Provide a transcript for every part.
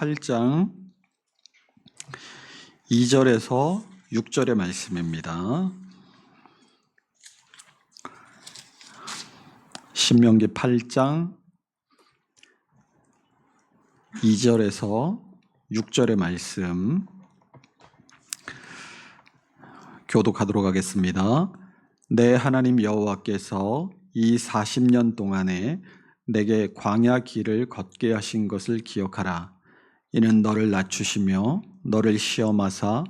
8장 2절에서 6절의 말씀입니다. 신명기 8장 2절에서 6절의 말씀 교독하도록 하겠습니다. 내 하나님 여호와께서 이 40년 동안에 내게 광야 길을 걷게 하신 것을 기억하라. 이는 너를 낮추시며 너를 시험하사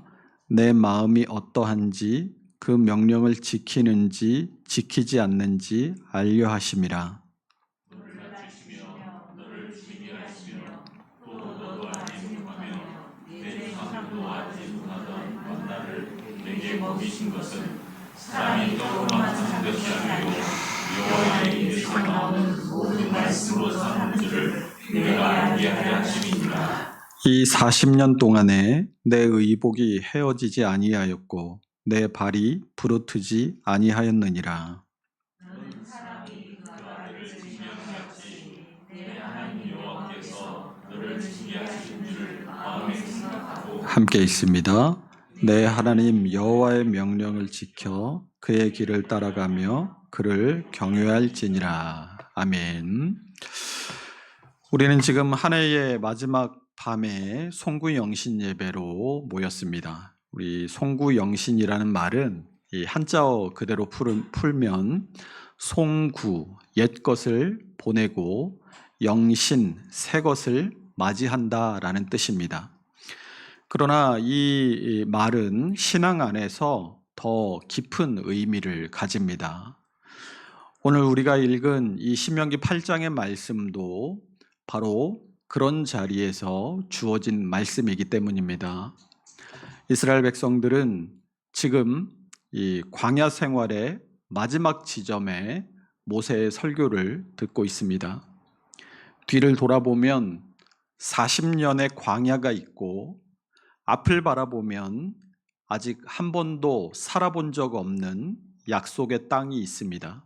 내 마음이 어떠한지 그 명령을 지키는지 지키지 않는지 알려 하심이라. 너를 낮추시며 너를 지게 하시며 또 너도 알지 못하며 내 조상도 알지 못하던 만나를 내게 먹이신 것은 사람이 떡으로만 사는 것이 아니요 여호와의 입에서 나오는 모든 말씀으로 사는 줄을 내가 알게 하려 하심이니라. 이 40년 동안에 내 의복이 헤어지지 아니하였고 내 발이 부르트지 아니하였느니라. 너는 사람이 그 아들을 지명하였지 내 하나님 여호와께서 너를 지게 하신 줄을 마음에 생각하고 함께 있습니다. 내 하나님 여호와의 명령을 지켜 그의 길을 따라가며 그를 경외할지니라. 아멘. 우리는 지금 한 해의 마지막 밤에 송구영신 예배로 모였습니다. 우리 송구영신이라는 말은 이 한자어 그대로 풀면 송구, 옛 것을 보내고 영신, 새 것을 맞이한다라는 뜻입니다. 그러나 이 말은 신앙 안에서 더 깊은 의미를 가집니다. 오늘 우리가 읽은 이 신명기 8장의 말씀도 바로 그런 자리에서 주어진 말씀이기 때문입니다. 이스라엘 백성들은 지금 이 광야 생활의 마지막 지점에 모세의 설교를 듣고 있습니다. 뒤를 돌아보면 40년의 광야가 있고 앞을 바라보면 아직 한 번도 살아본 적 없는 약속의 땅이 있습니다.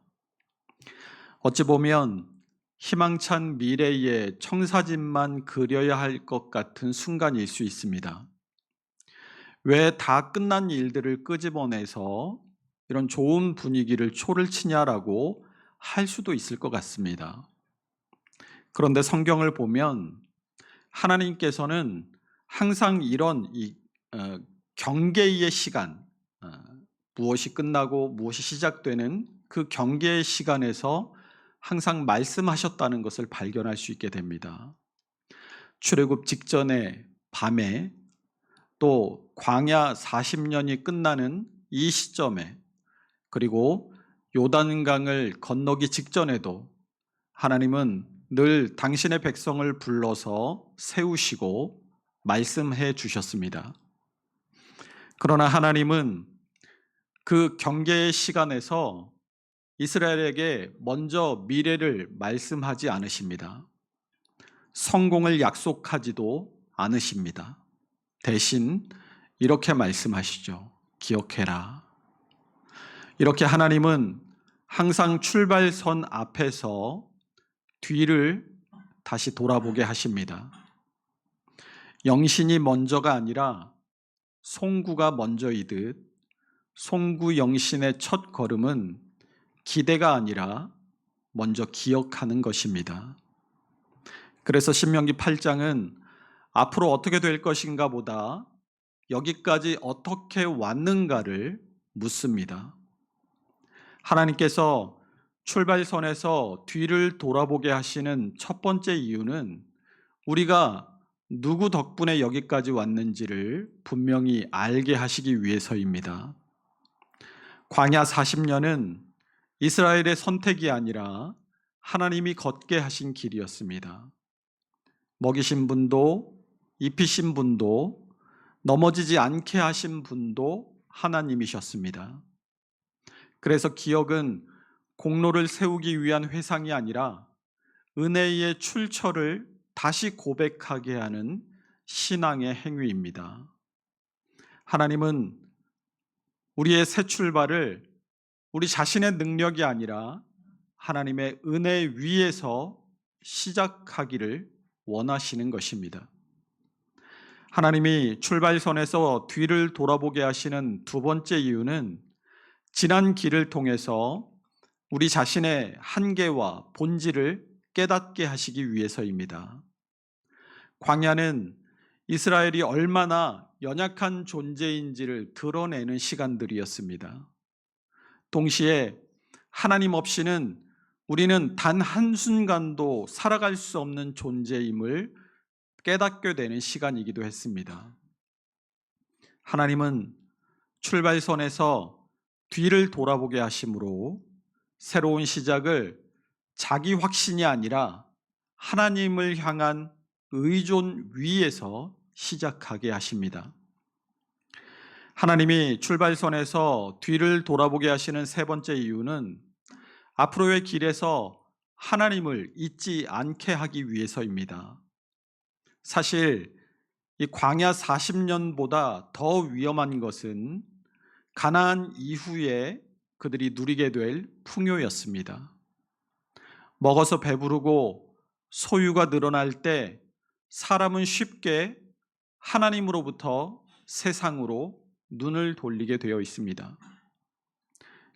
어찌 보면 희망찬 미래의 청사진만 그려야 할 것 같은 순간일 수 있습니다. 왜 다 끝난 일들을 끄집어내서 이런 좋은 분위기를 초를 치냐라고 할 수도 있을 것 같습니다. 그런데 성경을 보면 하나님께서는 항상 이런 경계의 시간, 무엇이 끝나고 무엇이 시작되는 그 경계의 시간에서 항상 말씀하셨다는 것을 발견할 수 있게 됩니다. 출애굽 직전의 밤에 또 광야 40년이 끝나는 이 시점에 그리고 요단강을 건너기 직전에도 하나님은 늘 당신의 백성을 불러서 세우시고 말씀해 주셨습니다. 그러나 하나님은 그 경계의 시간에서 이스라엘에게 먼저 미래를 말씀하지 않으십니다. 성공을 약속하지도 않으십니다. 대신 이렇게 말씀하시죠. 기억해라. 이렇게 하나님은 항상 출발선 앞에서 뒤를 다시 돌아보게 하십니다. 영신이 먼저가 아니라 송구가 먼저이듯 송구 영신의 첫 걸음은 기대가 아니라 먼저 기억하는 것입니다. 그래서 신명기 8장은 앞으로 어떻게 될 것인가 보다 여기까지 어떻게 왔는가를 묻습니다. 하나님께서 출발선에서 뒤를 돌아보게 하시는 첫 번째 이유는 우리가 누구 덕분에 여기까지 왔는지를 분명히 알게 하시기 위해서입니다. 광야 40년은 이스라엘의 선택이 아니라 하나님이 걷게 하신 길이었습니다. 먹이신 분도 입히신 분도 넘어지지 않게 하신 분도 하나님이셨습니다. 그래서 기억은 공로를 세우기 위한 회상이 아니라 은혜의 출처를 다시 고백하게 하는 신앙의 행위입니다. 하나님은 우리의 새 출발을 우리 자신의 능력이 아니라 하나님의 은혜 위에서 시작하기를 원하시는 것입니다. 하나님이 출발선에서 뒤를 돌아보게 하시는 두 번째 이유는 지난 길을 통해서 우리 자신의 한계와 본질을 깨닫게 하시기 위해서입니다. 광야는 이스라엘이 얼마나 연약한 존재인지를 드러내는 시간들이었습니다. 동시에 하나님 없이는 우리는 단 한순간도 살아갈 수 없는 존재임을 깨닫게 되는 시간이기도 했습니다. 하나님은 출발선에서 뒤를 돌아보게 하심으로 새로운 시작을 자기 확신이 아니라 하나님을 향한 의존 위에서 시작하게 하십니다. 하나님이 출발선에서 뒤를 돌아보게 하시는 세 번째 이유는 앞으로의 길에서 하나님을 잊지 않게 하기 위해서입니다. 사실 이 광야 40년보다 더 위험한 것은 가나안 이후에 그들이 누리게 될 풍요였습니다. 먹어서 배부르고 소유가 늘어날 때 사람은 쉽게 하나님으로부터 세상으로 눈을 돌리게 되어 있습니다.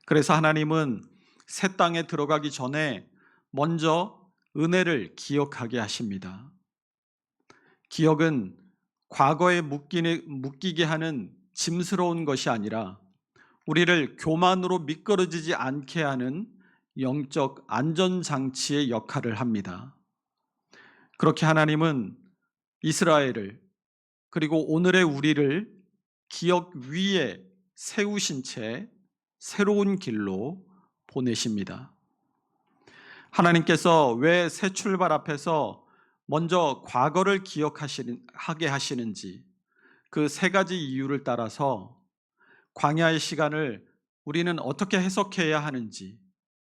그래서 하나님은 새 땅에 들어가기 전에 먼저 은혜를 기억하게 하십니다. 기억은 과거에 묶이게 하는 짐스러운 것이 아니라 우리를 교만으로 미끄러지지 않게 하는 영적 안전장치의 역할을 합니다. 그렇게 하나님은 이스라엘을 그리고 오늘의 우리를 기억 위에 세우신 채 새로운 길로 보내십니다. 하나님께서 왜 새 출발 앞에서 먼저 과거를 기억하게 하시는지 그 세 가지 이유를 따라서 광야의 시간을 우리는 어떻게 해석해야 하는지,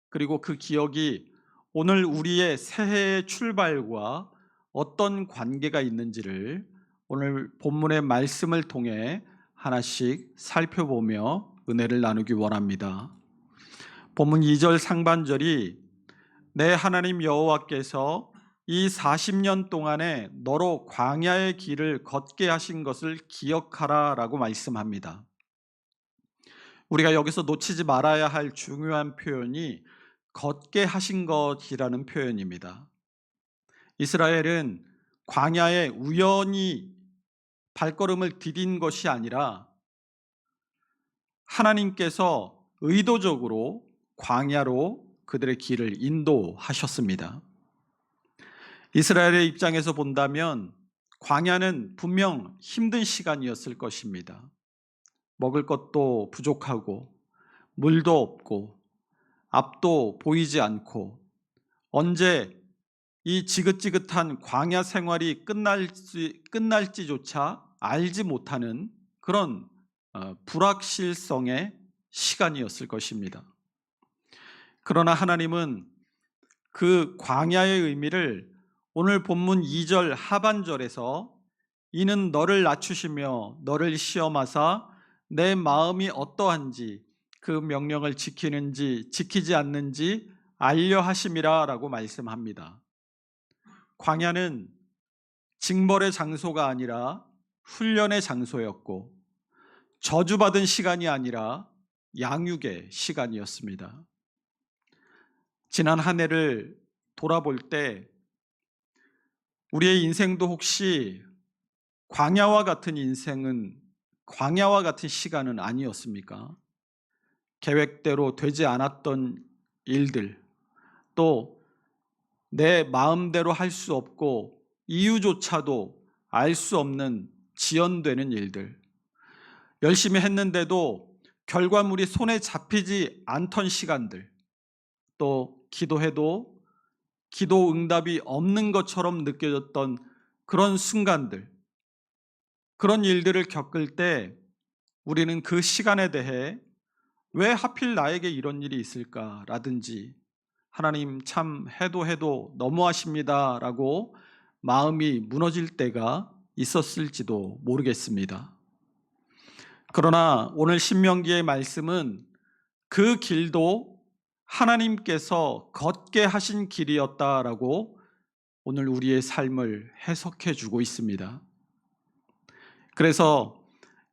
그리고 그 기억이 오늘 우리의 새해의 출발과 어떤 관계가 있는지를 오늘 본문의 말씀을 통해 하나씩 살펴보며 은혜를 나누기 원합니다. 본문 2절 상반절이 내 하나님 여호와께서 이 40년 동안에 너로 광야의 길을 걷게 하신 것을 기억하라 라고 말씀합니다. 우리가 여기서 놓치지 말아야 할 중요한 표현이 걷게 하신 것이라는 표현입니다. 이스라엘은 광야에 우연히 발걸음을 디딘 것이 아니라 하나님께서 의도적으로 광야로 그들의 길을 인도하셨습니다. 이스라엘의 입장에서 본다면 광야는 분명 힘든 시간이었을 것입니다. 먹을 것도 부족하고 물도 없고 앞도 보이지 않고 언제 이 지긋지긋한 광야 생활이 끝날지조차 알지 못하는 그런 불확실성의 시간이었을 것입니다. 그러나 하나님은 그 광야의 의미를 오늘 본문 2절 하반절에서 이는 너를 낮추시며 너를 시험하사 내 마음이 어떠한지 그 명령을 지키는지 지키지 않는지 알려 하심이라 라고 말씀합니다. 광야는 징벌의 장소가 아니라 훈련의 장소였고 저주받은 시간이 아니라 양육의 시간이었습니다. 지난 한 해를 돌아볼 때 우리의 인생도 혹시 광야와 같은 시간은 아니었습니까? 계획대로 되지 않았던 일들, 또 내 마음대로 할 수 없고 이유조차도 알 수 없는 지연되는 일들, 열심히 했는데도 결과물이 손에 잡히지 않던 시간들, 또 기도해도 기도 응답이 없는 것처럼 느껴졌던 그런 순간들, 그런 일들을 겪을 때 우리는 그 시간에 대해 왜 하필 나에게 이런 일이 있을까라든지 하나님 참 해도 너무하십니다 라고 마음이 무너질 때가 있었을지도 모르겠습니다. 그러나 오늘 신명기의 말씀은 그 길도 하나님께서 걷게 하신 길이었다라고 오늘 우리의 삶을 해석해 주고 있습니다. 그래서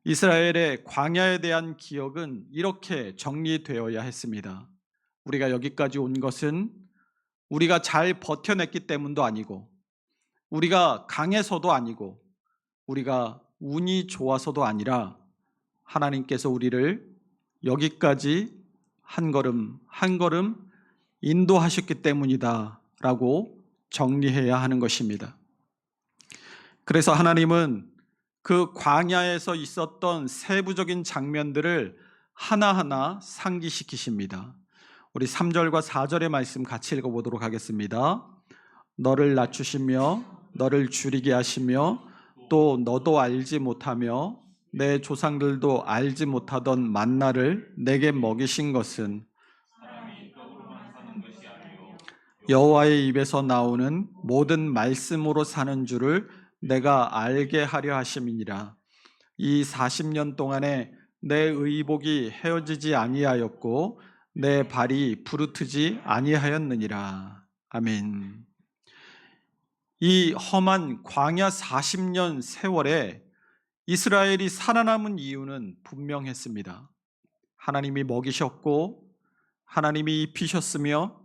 이스라엘의 광야에 대한 기억은 이렇게 정리되어야 했습니다. 우리가 여기까지 온 것은 우리가 잘 버텨냈기 때문도 아니고, 우리가 강해서도 아니고, 우리가 운이 좋아서도 아니라 하나님께서 우리를 여기까지 한 걸음 한 걸음 인도하셨기 때문이다 라고 정리해야 하는 것입니다. 그래서 하나님은 그 광야에서 있었던 세부적인 장면들을 하나하나 상기시키십니다. 우리 3절과 4절의 말씀 같이 읽어보도록 하겠습니다. 너를 낮추시며 너를 줄이게 하시며 또 너도 알지 못하며 내 조상들도 알지 못하던 만나를 내게 먹이신 것은 여호와의 입에서 나오는 모든 말씀으로 사는 줄을 내가 알게 하려 하심이니라. 이 40년 동안에 내 의복이 헤어지지 아니하였고 내 발이 부르트지 아니하였느니라. 아멘. 이 험한 광야 40년 세월에 이스라엘이 살아남은 이유는 분명했습니다. 하나님이 먹이셨고 하나님이 입히셨으며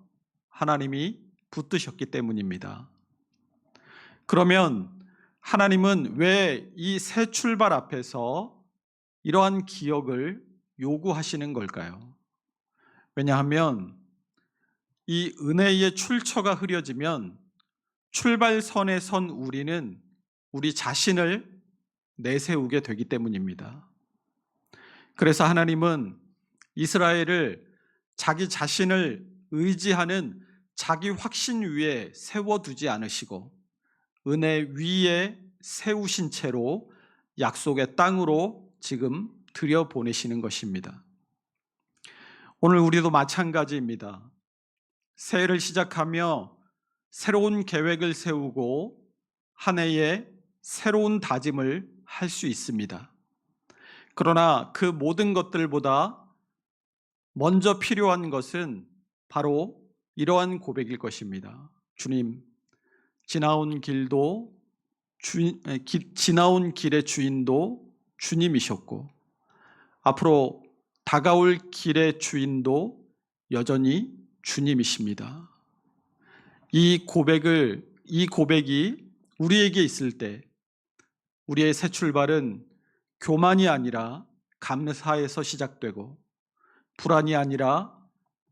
하나님이 붙드셨기 때문입니다. 그러면 하나님은 왜 이 새 출발 앞에서 이러한 기억을 요구하시는 걸까요? 왜냐하면 이 은혜의 출처가 흐려지면 출발선에 선 우리는 우리 자신을 내세우게 되기 때문입니다. 그래서 하나님은 이스라엘을 자기 자신을 의지하는 자기 확신 위에 세워두지 않으시고 은혜 위에 세우신 채로 약속의 땅으로 지금 들여보내시는 것입니다. 오늘 우리도 마찬가지입니다. 새해를 시작하며 새로운 계획을 세우고 한 해에 새로운 다짐을 할 수 있습니다. 그러나 그 모든 것들보다 먼저 필요한 것은 바로 이러한 고백일 것입니다. 주님, 지나온 길의 주인도 주님이셨고 앞으로 다가올 길의 주인도 여전히 주님이십니다. 이 고백이 우리에게 있을 때 우리의 새 출발은 교만이 아니라 감사에서 시작되고 불안이 아니라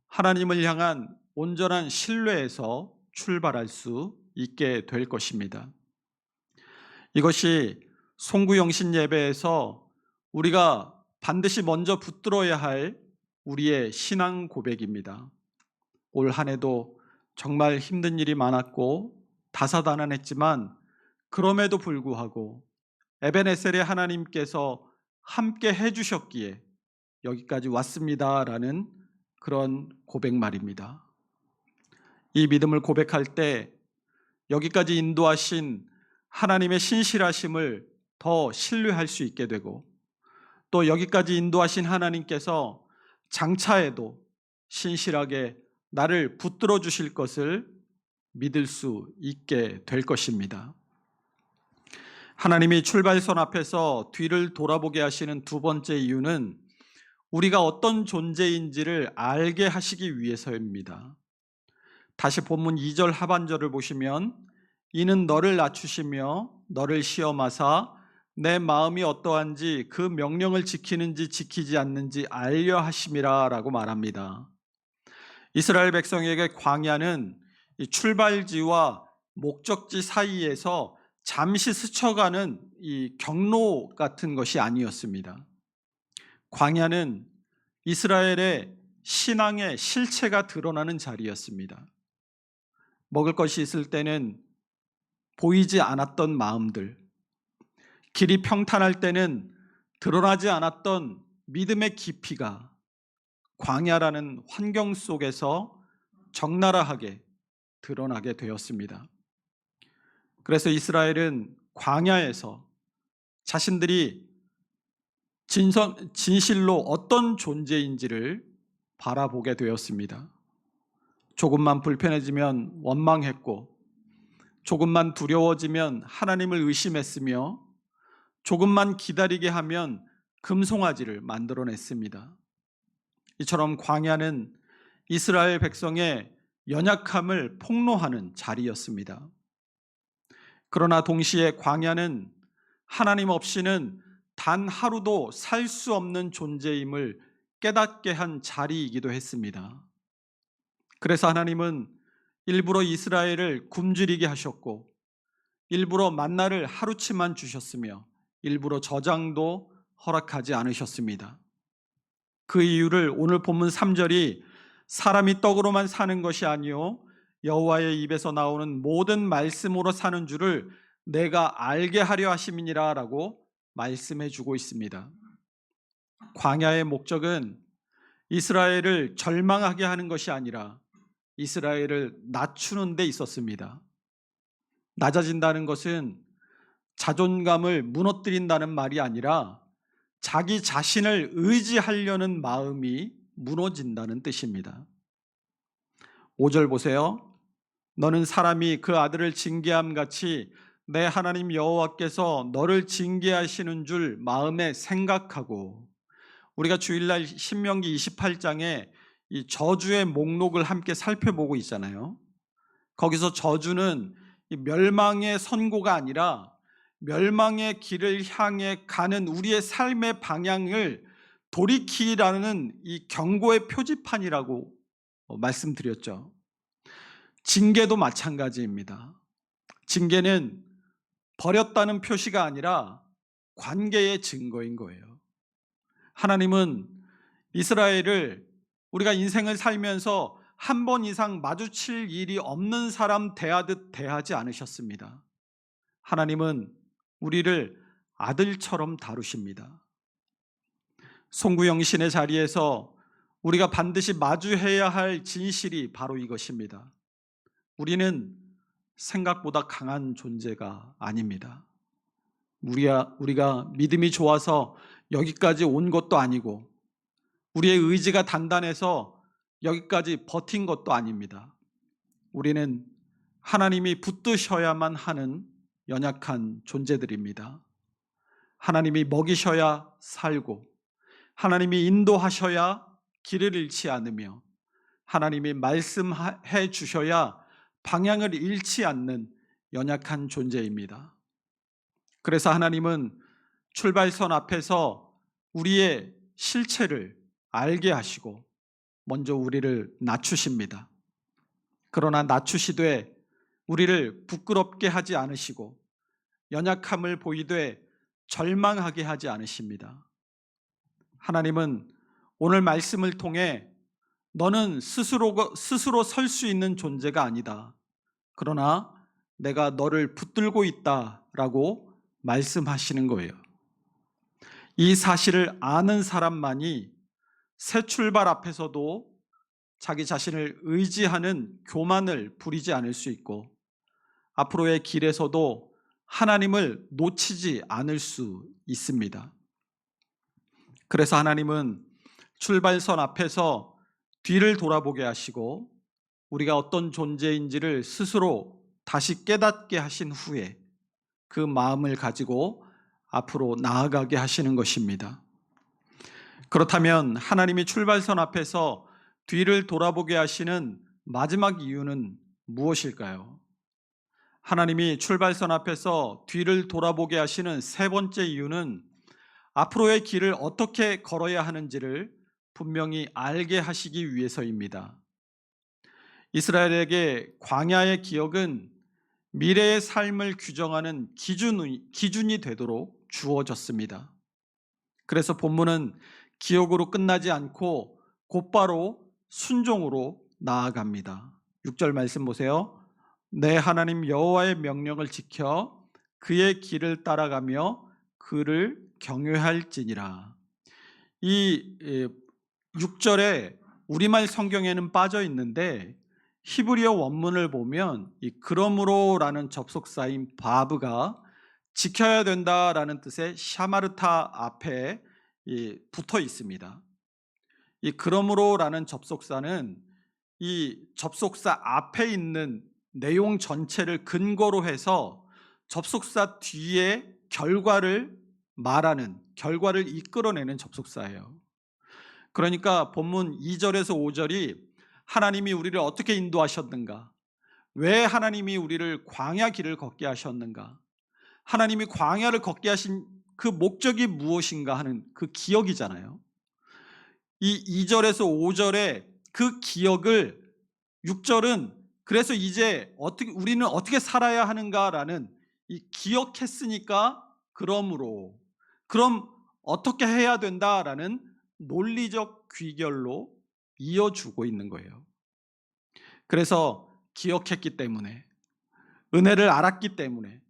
하나님을 향한 온전한 신뢰에서 출발할 수 있게 될 것입니다. 이것이 송구영신 예배에서 우리가 반드시 먼저 붙들어야 할 우리의 신앙 고백입니다. 올 한 해도 정말 힘든 일이 많았고 다사다난했지만 그럼에도 불구하고 에베네셀의 하나님께서 함께 해주셨기에 여기까지 왔습니다라는 그런 고백 말입니다. 이 믿음을 고백할 때 여기까지 인도하신 하나님의 신실하심을 더 신뢰할 수 있게 되고 또 여기까지 인도하신 하나님께서 장차에도 신실하게 나를 붙들어 주실 것을 믿을 수 있게 될 것입니다. 하나님이 출발선 앞에서 뒤를 돌아보게 하시는 두 번째 이유는 우리가 어떤 존재인지를 알게 하시기 위해서입니다. 다시 본문 2절 하반절을 보시면 이는 너를 낮추시며 너를 시험하사 내 마음이 어떠한지 그 명령을 지키는지 지키지 않는지 알려 하심이라 라고 말합니다. 이스라엘 백성에게 광야는 이 출발지와 목적지 사이에서 잠시 스쳐가는 이 경로 같은 것이 아니었습니다. 광야는 이스라엘의 신앙의 실체가 드러나는 자리였습니다. 먹을 것이 있을 때는 보이지 않았던 마음들, 길이 평탄할 때는 드러나지 않았던 믿음의 깊이가 광야라는 환경 속에서 적나라하게 드러나게 되었습니다. 그래서 이스라엘은 광야에서 자신들이 진실로 어떤 존재인지를 바라보게 되었습니다. 조금만 불편해지면 원망했고 조금만 두려워지면 하나님을 의심했으며 조금만 기다리게 하면 금송아지를 만들어냈습니다. 이처럼 광야는 이스라엘 백성의 연약함을 폭로하는 자리였습니다. 그러나 동시에 광야는 하나님 없이는 단 하루도 살 수 없는 존재임을 깨닫게 한 자리이기도 했습니다. 그래서 하나님은 일부러 이스라엘을 굶주리게 하셨고, 일부러 만나를 하루치만 주셨으며, 일부러 저장도 허락하지 않으셨습니다. 그 이유를 오늘 본문 3절이 사람이 떡으로만 사는 것이 아니요 여호와의 입에서 나오는 모든 말씀으로 사는 줄을 내가 알게 하려 하심이니라 라고 말씀해 주고 있습니다. 광야의 목적은 이스라엘을 절망하게 하는 것이 아니라 이스라엘을 낮추는 데 있었습니다. 낮아진다는 것은 자존감을 무너뜨린다는 말이 아니라 자기 자신을 의지하려는 마음이 무너진다는 뜻입니다. 5절 보세요. 너는 사람이 그 아들을 징계함 같이 내 하나님 여호와께서 너를 징계하시는 줄 마음에 생각하고, 우리가 주일날 신명기 28장에 이 저주의 목록을 함께 살펴보고 있잖아요. 거기서 저주는 이 멸망의 선고가 아니라 멸망의 길을 향해 가는 우리의 삶의 방향을 돌이키라는 이 경고의 표지판이라고 말씀드렸죠. 징계도 마찬가지입니다. 징계는 버렸다는 표시가 아니라 관계의 증거인 거예요. 하나님은 이스라엘을 우리가 인생을 살면서 한 번 이상 마주칠 일이 없는 사람 대하듯 대하지 않으셨습니다. 하나님은 우리를 아들처럼 다루십니다. 송구영신의 자리에서 우리가 반드시 마주해야 할 진실이 바로 이것입니다. 우리는 생각보다 강한 존재가 아닙니다. 우리가 믿음이 좋아서 여기까지 온 것도 아니고, 우리의 의지가 단단해서 여기까지 버틴 것도 아닙니다. 우리는 하나님이 붙드셔야만 하는 연약한 존재들입니다. 하나님이 먹이셔야 살고, 하나님이 인도하셔야 길을 잃지 않으며, 하나님이 말씀해 주셔야 방향을 잃지 않는 연약한 존재입니다. 그래서 하나님은 출발선 앞에서 우리의 실체를 알게 하시고 먼저 우리를 낮추십니다. 그러나 낮추시되 우리를 부끄럽게 하지 않으시고 연약함을 보이되 절망하게 하지 않으십니다. 하나님은 오늘 말씀을 통해 너는 스스로 설 수 있는 존재가 아니다. 그러나 내가 너를 붙들고 있다라고 말씀하시는 거예요. 이 사실을 아는 사람만이 새 출발 앞에서도 자기 자신을 의지하는 교만을 부리지 않을 수 있고, 앞으로의 길에서도 하나님을 놓치지 않을 수 있습니다. 그래서 하나님은 출발선 앞에서 뒤를 돌아보게 하시고 우리가 어떤 존재인지를 스스로 다시 깨닫게 하신 후에 그 마음을 가지고 앞으로 나아가게 하시는 것입니다. 그렇다면 하나님이 출발선 앞에서 뒤를 돌아보게 하시는 마지막 이유는 무엇일까요? 하나님이 출발선 앞에서 뒤를 돌아보게 하시는 세 번째 이유는 앞으로의 길을 어떻게 걸어야 하는지를 분명히 알게 하시기 위해서입니다. 이스라엘에게 광야의 기억은 미래의 삶을 규정하는 기준이 되도록 주어졌습니다. 그래서 본문은 기억으로 끝나지 않고 곧바로 순종으로 나아갑니다. 6절 말씀 보세요. 내 하나님 여호와의 명령을 지켜 그의 길을 따라가며 그를 경외할지니라. 이 6절에 우리말 성경에는 빠져 있는데 히브리어 원문을 보면 이 그러므로라는 접속사인 바브가 지켜야 된다라는 뜻의 샤마르타 앞에 붙어 있습니다. 이 그러므로라는 접속사는 이 접속사 앞에 있는 내용 전체를 근거로 해서 접속사 뒤에 결과를 말하는, 결과를 이끌어내는 접속사예요. 그러니까 본문 2절에서 5절이 하나님이 우리를 어떻게 인도하셨는가, 왜 하나님이 우리를 광야 길을 걷게 하셨는가, 하나님이 광야를 걷게 하신 그 목적이 무엇인가 하는 그 기억이잖아요. 이 2절에서 5절의 그 기억을 6절은 그래서 이제 우리는 어떻게 살아야 하는가라는 이 기억했으니까 그럼 어떻게 해야 된다라는 논리적 귀결로 이어주고 있는 거예요. 그래서 기억했기 때문에, 은혜를 알았기 때문에,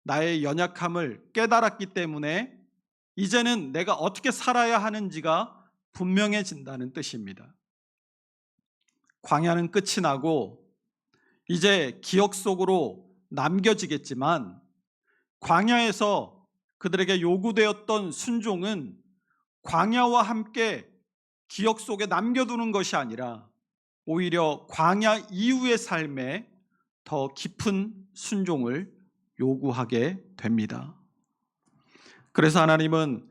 나의 연약함을 깨달았기 때문에 이제는 내가 어떻게 살아야 하는지가 분명해진다는 뜻입니다. 광야는 끝이 나고 이제 기억 속으로 남겨지겠지만 광야에서 그들에게 요구되었던 순종은 광야와 함께 기억 속에 남겨두는 것이 아니라 오히려 광야 이후의 삶에 더 깊은 순종을 요구하게 됩니다. 그래서 하나님은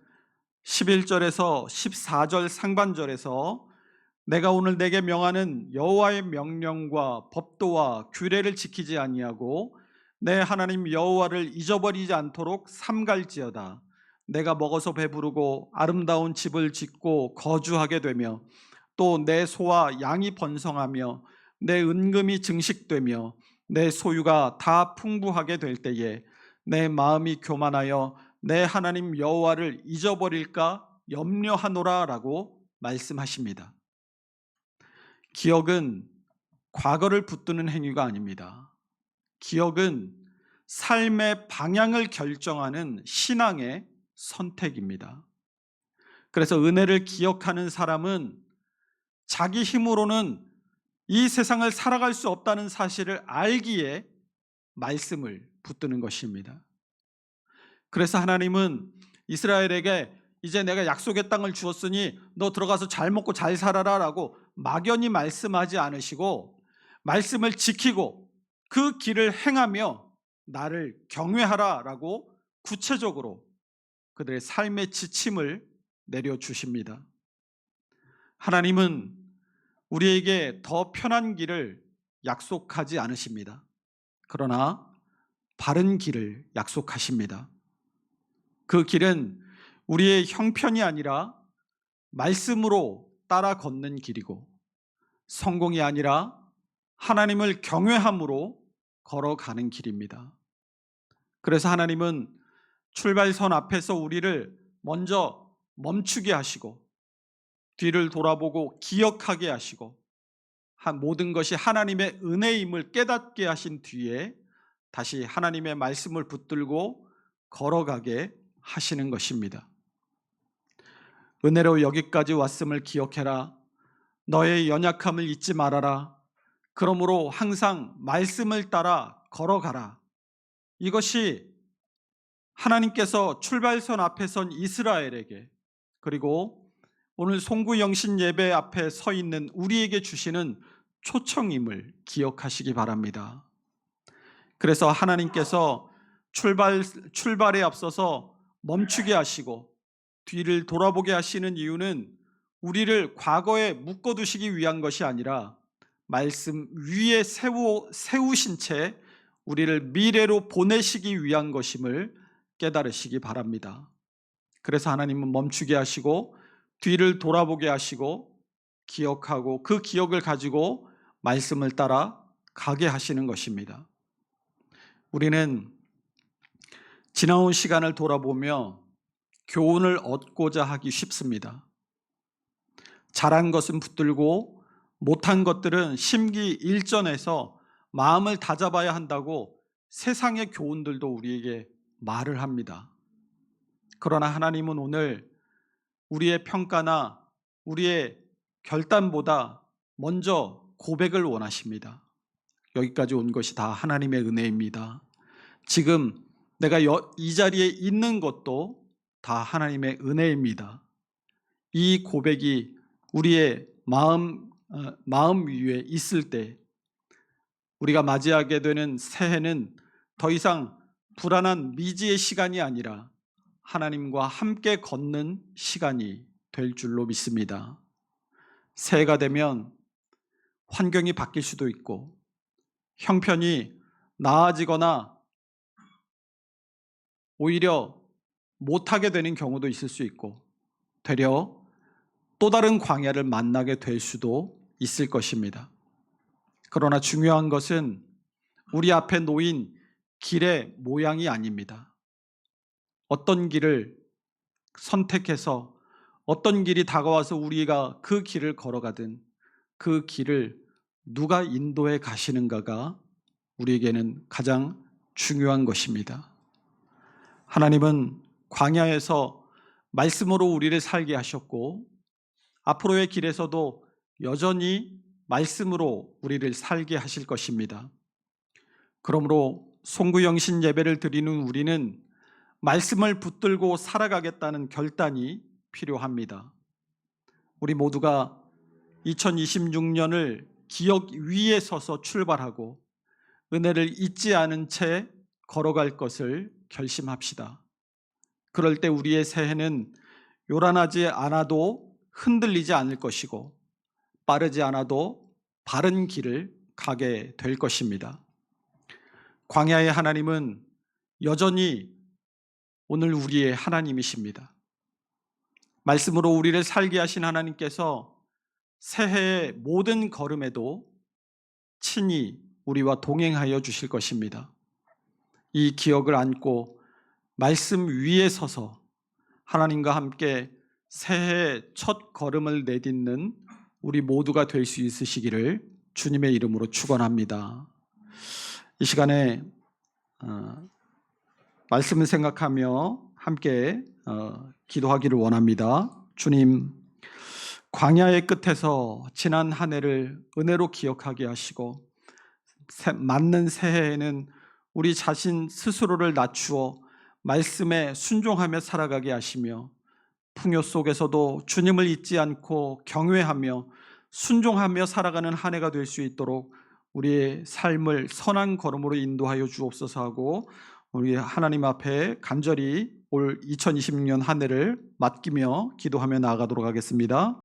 11절에서 14절 상반절에서 내가 오늘 내게 명하는 여호와의 명령과 법도와 규례를 지키지 아니하고 내 하나님 여호와를 잊어버리지 않도록 삼갈지어다. 내가 먹어서 배부르고 아름다운 집을 짓고 거주하게 되며 또 내 소와 양이 번성하며 내 은금이 증식되며 내 소유가 다 풍부하게 될 때에 내 마음이 교만하여 내 하나님 여호와를 잊어버릴까 염려하노라라고 말씀하십니다. 기억은 과거를 붙드는 행위가 아닙니다. 기억은 삶의 방향을 결정하는 신앙의 선택입니다. 그래서 은혜를 기억하는 사람은 자기 힘으로는 이 세상을 살아갈 수 없다는 사실을 알기에 말씀을 붙드는 것입니다. 그래서 하나님은 이스라엘에게 이제 내가 약속의 땅을 주었으니 너 들어가서 잘 먹고 잘 살아라 라고 막연히 말씀하지 않으시고 말씀을 지키고 그 길을 행하며 나를 경외하라 라고 구체적으로 그들의 삶의 지침을 내려주십니다. 하나님은 우리에게 더 편한 길을 약속하지 않으십니다. 그러나 바른 길을 약속하십니다. 그 길은 우리의 형편이 아니라 말씀으로 따라 걷는 길이고 성공이 아니라 하나님을 경외함으로 걸어가는 길입니다. 그래서 하나님은 출발선 앞에서 우리를 먼저 멈추게 하시고 뒤를 돌아보고 기억하게 하시고 모든 것이 하나님의 은혜임을 깨닫게 하신 뒤에 다시 하나님의 말씀을 붙들고 걸어가게 하시는 것입니다. 은혜로 여기까지 왔음을 기억해라. 너의 연약함을 잊지 말아라. 그러므로 항상 말씀을 따라 걸어가라. 이것이 하나님께서 출발선 앞에 선 이스라엘에게 그리고 오늘 송구영신 예배 앞에 서 있는 우리에게 주시는 초청임을 기억하시기 바랍니다. 그래서 하나님께서 출발에 앞서서 멈추게 하시고 뒤를 돌아보게 하시는 이유는 우리를 과거에 묶어두시기 위한 것이 아니라 말씀 위에 세우신 채 우리를 미래로 보내시기 위한 것임을 깨달으시기 바랍니다. 그래서 하나님은 멈추게 하시고 뒤를 돌아보게 하시고 기억하고 그 기억을 가지고 말씀을 따라 가게 하시는 것입니다. 우리는 지나온 시간을 돌아보며 교훈을 얻고자 하기 쉽습니다. 잘한 것은 붙들고 못한 것들은 심기일전해서 마음을 다잡아야 한다고 세상의 교훈들도 우리에게 말을 합니다. 그러나 하나님은 오늘 우리의 평가나 우리의 결단보다 먼저 고백을 원하십니다. 여기까지 온 것이 다 하나님의 은혜입니다. 지금 내가 이 자리에 있는 것도 다 하나님의 은혜입니다. 이 고백이 우리의 마음 위에 있을 때 우리가 맞이하게 되는 새해는 더 이상 불안한 미지의 시간이 아니라 하나님과 함께 걷는 시간이 될 줄로 믿습니다. 새해가 되면 환경이 바뀔 수도 있고 형편이 나아지거나 오히려 못하게 되는 경우도 있을 수 있고 되려 또 다른 광야를 만나게 될 수도 있을 것입니다. 그러나 중요한 것은 우리 앞에 놓인 길의 모양이 아닙니다. 어떤 길을 선택해서 어떤 길이 다가와서 우리가 그 길을 걸어가든 그 길을 누가 인도해 가시는가가 우리에게는 가장 중요한 것입니다. 하나님은 광야에서 말씀으로 우리를 살게 하셨고 앞으로의 길에서도 여전히 말씀으로 우리를 살게 하실 것입니다. 그러므로 송구영신 예배를 드리는 우리는 말씀을 붙들고 살아가겠다는 결단이 필요합니다. 우리 모두가 2026년을 기억 위에 서서 출발하고 은혜를 잊지 않은 채 걸어갈 것을 결심합시다. 그럴 때 우리의 새해는 요란하지 않아도 흔들리지 않을 것이고 빠르지 않아도 바른 길을 가게 될 것입니다. 광야의 하나님은 여전히 오늘 우리의 하나님이십니다. 말씀으로 우리를 살게 하신 하나님께서 새해의 모든 걸음에도 친히 우리와 동행하여 주실 것입니다. 이 기억을 안고 말씀 위에 서서 하나님과 함께 새해의 첫 걸음을 내딛는 우리 모두가 될 수 있으시기를 주님의 이름으로 축원합니다. 이 시간에 말씀을 생각하며 함께 기도하기를 원합니다. 주님, 광야의 끝에서 지난 한 해를 은혜로 기억하게 하시고 맞는 새해에는 우리 자신 스스로를 낮추어 말씀에 순종하며 살아가게 하시며 풍요 속에서도 주님을 잊지 않고 경외하며 순종하며 살아가는 한 해가 될 수 있도록 우리의 삶을 선한 걸음으로 인도하여 주옵소서 하고 우리 하나님 앞에 간절히 올 2026년 한 해를 맡기며 기도하며 나아가도록 하겠습니다.